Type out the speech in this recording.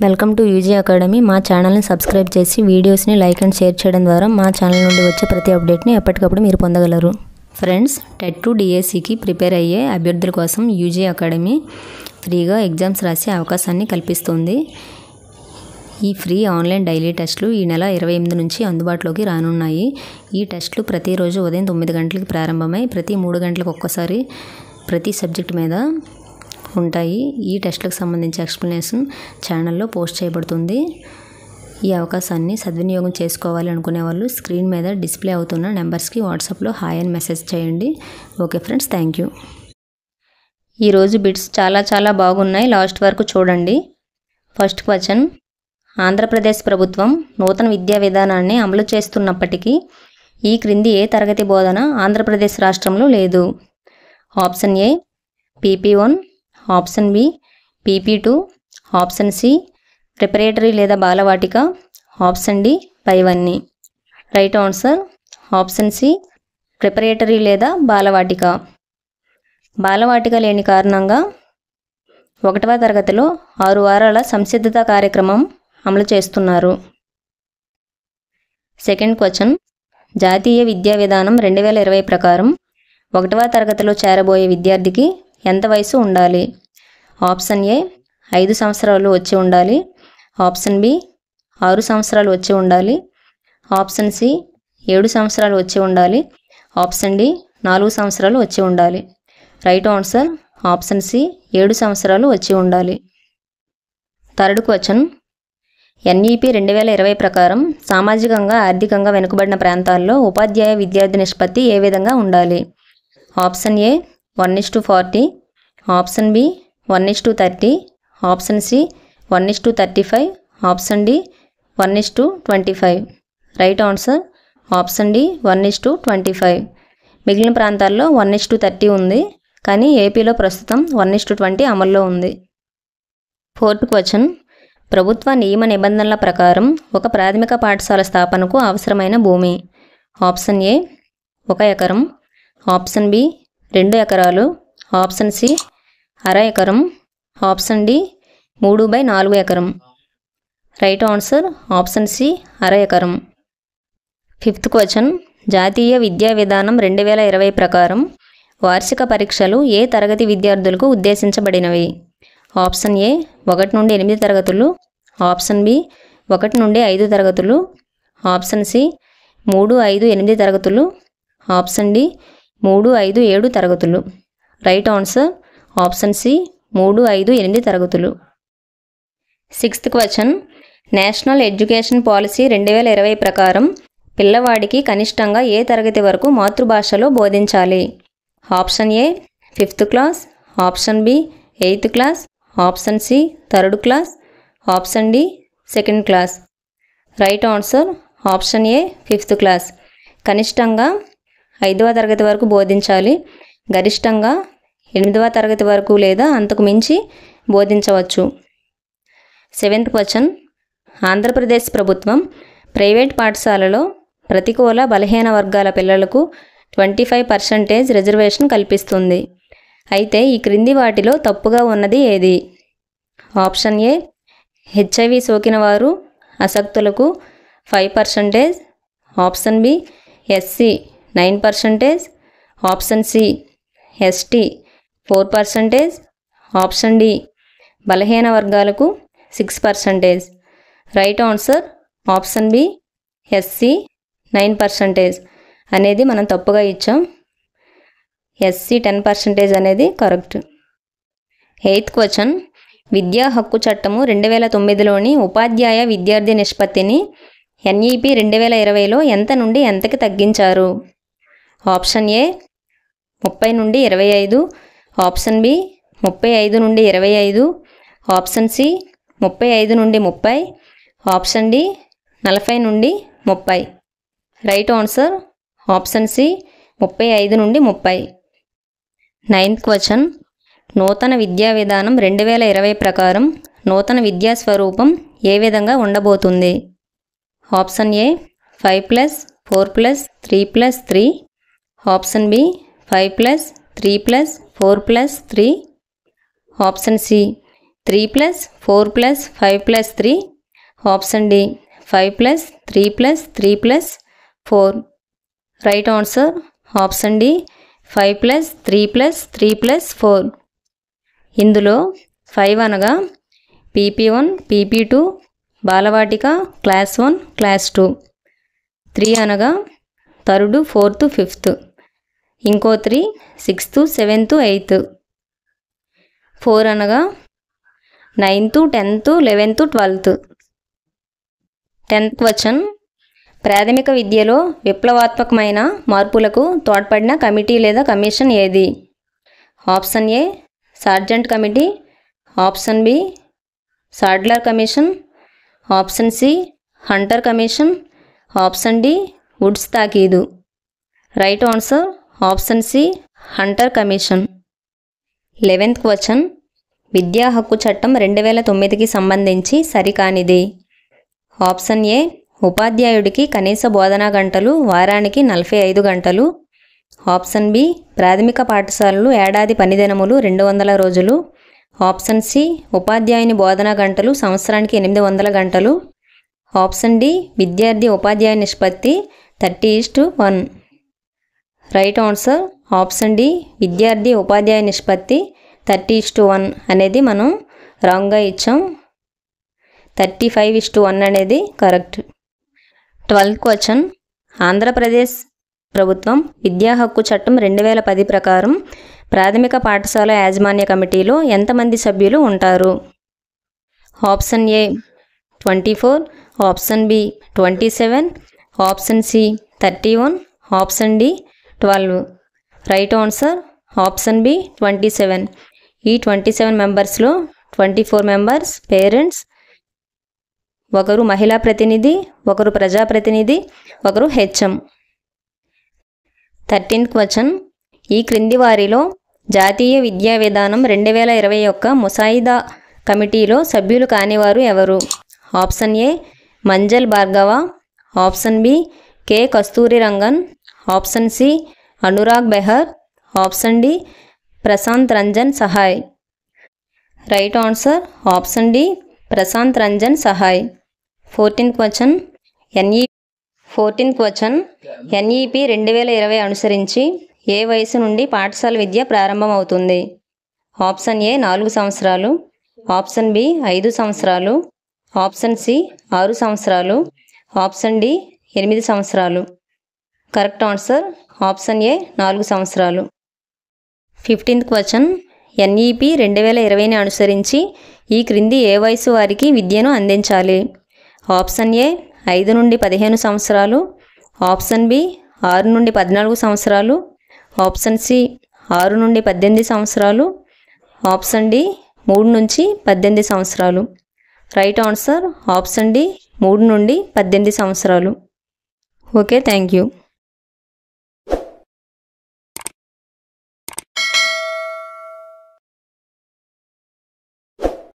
Welcome to UG academy. మా ఛానల్ని subscribe చేసి వీడియోస్ని లైక్ అండ్ షేర్ చేయడం ద్వారా మా ఛానల్ నుండి వచ్చే ప్రతి అప్డేట్ని ఎప్పటికప్పుడు మీరు పొందగలరు. ఫ్రెండ్స్, టెట్ 2 డిఎస్సికి ప్రిపేర్ అయ్యే అభ్యర్థుల కోసం యూజీ అకాడమీ ఫ్రీగా ఎగ్జామ్స్ రాసే అవకాశాన్ని కల్పిస్తుంది. ఈ ఫ్రీ ఆన్లైన్ డైలీ టెస్టులు ఈ నెల 28 నుంచి అందుబాటులోకి రానున్నాయి. ఈ టెస్టులు ప్రతిరోజు ఉదయం 9 గంటలకు ప్రారంభమై ప్రతి 3 గంటలకు ఒక్కసారి ప్రతి సబ్జెక్ట్ మీద ఉంటాయి. ఈ టెస్టులకు సంబంధించి ఎక్స్ప్లెనేషన్ ఛానల్లో పోస్ట్ చేయబడుతుంది. ఈ అవకాశాన్ని సద్వినియోగం చేసుకోవాలి అనుకునే వాళ్ళు స్క్రీన్ మీద డిస్ప్లే అవుతున్న నెంబర్స్కి వాట్సాప్లో హాయ్ అని మెసేజ్ చేయండి. Okay friends, thank you. ఈరోజు బిట్స్ చాలా బాగున్నాయి, లాస్ట్ వరకు చూడండి. ఫస్ట్ క్వశ్చన్, ఆంధ్రప్రదేశ్ ప్రభుత్వం నూతన విద్యా విధానాన్ని అమలు చేస్తున్నప్పటికీ ఈ క్రింది ఏ తరగతి బోధన ఆంధ్రప్రదేశ్ రాష్ట్రంలో లేదు? Option A PP1, option B PP2, option C preparatory లేదా బాలవాటిక, ఆప్షన్ డి పైవన్నీ. Right answer option C preparatory లేదా బాలవాటిక. బాలవాటిక లేని కారణంగా 1వ తరగతిలో 6 వారాల సంసిద్ధత కార్యక్రమం అమలు చేస్తున్నారు. సెకండ్ క్వశ్చన్, జాతీయ విద్యా విధానం 2020 ప్రకారం 1వ తరగతిలో చేరబోయే విద్యార్థికి ఎంత వయసు ఉండాలి? ఆప్షన్ ఏ 5 సంవత్సరాలు వచ్చి ఉండాలి, ఆప్షన్ బి 6 సంవత్సరాలు వచ్చి ఉండాలి, ఆప్షన్ సి 7 సంవత్సరాలు వచ్చి ఉండాలి, ఆప్షన్ డి 4 సంవత్సరాలు వచ్చి ఉండాలి. రైట్ ఆన్సర్ ఆప్షన్ సి 7 సంవత్సరాలు వచ్చి ఉండాలి. థర్డ్ క్వశ్చన్, NEP 2020 ప్రకారం సామాజికంగా ఆర్థికంగా వెనుకబడిన ప్రాంతాల్లో ఉపాధ్యాయ విద్యార్థి నిష్పత్తి ఏ విధంగా ఉండాలి? Option A 1:40, option B 1:30, option C 1:35, option D 1:25. Right answer option D 1:25. మిగిలిన ప్రాంతాల్లో 1:30 ఉంది, కానీ ఏపీలో ప్రస్తుతం 1:20 అమల్లో ఉంది. ఫోర్త్ క్వశ్చన్, ప్రభుత్వ నియమ నిబంధనల ప్రకారం ఒక ప్రాథమిక పాఠశాల స్థాపనకు అవసరమైన భూమి? ఆప్షన్ ఏ 1 ఎకరం, ఆప్షన్ బి 2 ఎకరాలు, ఆప్షన్ సి 1/2 ఎకరం, ఆప్షన్ డి 3/4 ఎకరం. రైట్ ఆన్సర్ ఆప్షన్ సి 1/2 ఎకరం. ఫిఫ్త్ క్వశ్చన్, జాతీయ విద్యా విధానం 2020 ప్రకారం వార్షిక పరీక్షలు ఏ తరగతి విద్యార్థులకు ఉద్దేశించబడినవి? ఆప్షన్ ఏ 1 నుండి 8 తరగతులు, ఆప్షన్ బి 1 నుండి 5 తరగతులు, ఆప్షన్ సి 3, 5, 8 తరగతులు, ఆప్షన్ డి 3, 5, 7 తరగతులు. రైట్ ఆన్సర్ ఆప్షన్ సి 3, 5, 8 తరగతులు. Sixth question, national education policy 2020 ప్రకారం పిల్లవాడికి కనిష్టంగా ఏ తరగతి వరకు మాతృభాషలో బోధించాలి? Option A 5th class, option B 8th class, option C 3rd class, option D 2nd class. Right answer option A 5th class. కనిష్టంగా 5వ తరగతి వరకు బోధించాలి, గరిష్టంగా 8వ తరగతి వరకు లేదా అంతకు మించి బోధించవచ్చు. 7th క్వశ్చన్, ఆంధ్రప్రదేశ్ ప్రభుత్వం ప్రైవేట్ పాఠశాలలో ప్రతికూల బలహీన వర్గాల పిల్లలకు 25% రిజర్వేషన్ కల్పిస్తుంది. అయితే ఈ క్రింది వాటిలో తప్పుగా ఉన్నది ఏది? ఆప్షన్ ఏ HIV సోకిన వారు అసక్తులకు 5%, option B SC 9%, option C ST 4%, option D బలహీన వర్గాలకు 6%. Right answer option B SC 9% అనేది మనం తప్పుగా ఇచ్చాం. SC 10% అనేది కరెక్ట్. 8th క్వశ్చన్, విద్యా హక్కు చట్టము 2009లోని ఉపాధ్యాయ విద్యార్థి నిష్పత్తిని NEP 2020లో ఎంత నుండి ఎంతకి తగ్గించారు? ఆప్షన్ ఏ 30 నుండి 25, ఆప్షన్ బి 35 నుండి 25, ఆప్షన్ సి 35 నుండి 30, ఆప్షన్ డి 40 నుండి 30. రైట్ ఆన్సర్ ఆప్షన్ సి 35 నుండి 30. 9th క్వశ్చన్, నూతన విద్యా విధానం 2020 ప్రకారం నూతన విద్యా స్వరూపం ఏ విధంగా ఉండబోతుంది? Option A 5+4+3+3, option B 5+3+4+3, option C 3 + 4 + 5 + 3. Option D 5 + 3 + 3 + 4. Right answer option D 5 + 3 + 3 + 4. ఇందులో 5 అనగా PP1, PP2, Balvatika class 1, class 2. 3 అనగా 3rd, 4th, 5th. ఇంకో 3 6th, 7th, 8th. 4 అనగా 9th, 10th, 11th, 12th. 10th question. ప్రాథమిక విద్యలో విప్లవాత్మకమైన మార్పులకు తోడ్పడిన కమిటీ లేదా కమిషన్ ఏది? Option A Sergeant committee, option B Sadler commission, option C Hunter commission, option D Woods తాకీదు. Right answer option C Hunter commission. 11th question. విద్యా హక్కు చట్టం 2009కి సంబంధించి సరికానిది. ఆప్షన్ ఏ ఉపాధ్యాయుడికి కనీస బోధనా గంటలు వారానికి 45 గంటలు. ఆప్షన్ బి ప్రాథమిక పాఠశాలలు ఏడాది పనిదినములు 200 రోజులు. ఆప్షన్ సి ఉపాధ్యాయుని బోధనా గంటలు సంవత్సరానికి 800 గంటలు. ఆప్షన్ డి విద్యార్థి ఉపాధ్యాయ నిష్పత్తి 30:1. రైట్ ఆన్సర్ ఆప్షన్ డి విద్యార్థి ఉపాధ్యాయ నిష్పత్తి 30:1 అనేది మనం రాంగ్గా ఇచ్చాం. 35:1 అనేది కరెక్ట్. 12th question. ఆంధ్రప్రదేశ్ ప్రభుత్వం విద్యా హక్కు చట్టం 2010 ప్రకారం ప్రాథమిక పాఠశాల యాజమాన్య కమిటీలో ఎంతమంది సభ్యులు ఉంటారు? Option A 24, option B 27, option C 31, option D 12. Right answer option B 27. ఈ 27 మెంబర్స్లో 24 మెంబర్స్ పేరెంట్స్, ఒకరు మహిళా ప్రతినిధి, ఒకరు ప్రజాప్రతినిధి, ఒకరు హెచ్ఎం. 13th question. ఈ క్రింది వారిలో జాతీయ విద్యా విధానం 2021 ముసాయిదా కమిటీలో సభ్యులు కానివారు ఎవరు? Option A Manjul Bhargava, option B K Kasturi Rangan, option C Anurag Behar, option D Prashant Ranjan Sahay. Right answer option D Prashant Ranjan Sahay. 14th question. NEP 2020 అనుసరించి ఏ వయసు నుండి పాఠశాల విద్య ప్రారంభమవుతుంది? ఆప్షన్ ఏ 4 సంవత్సరాలు, ఆప్షన్ బి 5 సంవత్సరాలు, ఆప్షన్ సి 6 సంవత్సరాలు, ఆప్షన్ డి 8 సంవత్సరాలు. కరెక్ట్ ఆన్సర్ ఆప్షన్ ఏ 4 సంవత్సరాలు. 15th question. ఎన్ఈపి 2020ని అనుసరించి ఈ క్రింది ఏ వయసు వారికి విద్యను అందించాలి? ఆప్షన్ ఏ 5 నుండి 15 సంవత్సరాలు, ఆప్షన్ బి 6 నుండి 14 సంవత్సరాలు, ఆప్షన్ సి 6 నుండి 18 సంవత్సరాలు, ఆప్షన్ డి 3 నుంచి 18 సంవత్సరాలు. రైట్ ఆన్సర్ ఆప్షన్ డి 3 నుండి 18 సంవత్సరాలు. Okay, thank you.